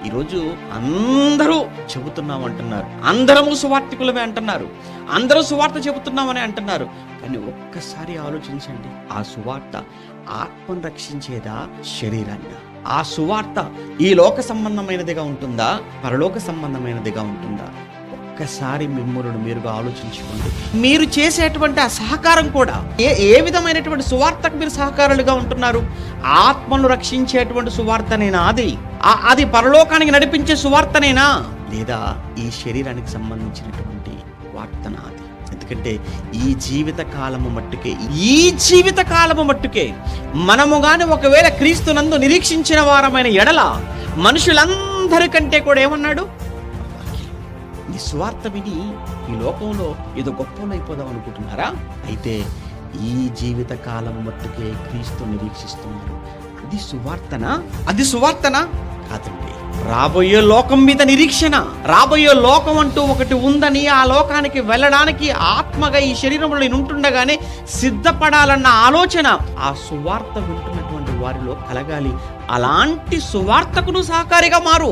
ఈరోజు అందరూ చెబుతున్నాం అంటున్నారు, అందరము సువార్తికులమే అంటున్నారు, అందరూ సువార్త చెబుతున్నామని అంటున్నారు. కానీ ఒక్కసారి ఆలోచించండి, ఆ సువార్త ఆత్మను రక్షించేదా, శరీరాన్ని? ఆ సువార్త ఈ లోక సంబంధమైనదిగా ఉంటుందా, పరలోక సంబంధమైనదిగా ఉంటుందా? ఒక్కసారి మిమ్మల్ని మీరుగా ఆలోచించుకోండి. మీరు చేసేటువంటి ఆ సహకారం కూడా ఏ విధమైనటువంటి సువార్తకు మీరు సహకారులుగా ఉంటున్నారు? ఆత్మను రక్షించేటువంటి సువార్తనేనా? అది పరలోకానికి నడిపించే సువార్తనేనా, లేదా ఈ శరీరానికి సంబంధించినటువంటి వార్తనా? అది ఎందుకంటే ఈ జీవిత కాలము మట్టుకే మనము గాని ఒకవేళ క్రీస్తునందు నిరీక్షించిన వారమైన ఎడల మనుషులందరికంటే కూడా ఏమన్నాడు? ఈ సువార్త విని ఈ లోకంలో ఏదో గొప్పలు అయిపోదాం అనుకుంటున్నారా? అయితే ఈ జీవిత కాలం మట్టుకే క్రీస్తు నిరీక్షిస్తున్నారు. అది సువార్తనా? కాదండి. రాబోయే లోకం మీద నిరీక్షణ, రాబోయే లోకం అంటూ ఒకటి ఉందని, ఆ లోకానికి వెళ్ళడానికి ఆత్మగా ఈ శరీరంలో నేను ఉంటుండగానే సిద్ధపడాలన్న ఆలోచన ఆ సువార్త వింటున్నటువంటి వారిలో కలగాలి. అలాంటి సువార్తకు నువ్వు సహకారిగా మారు.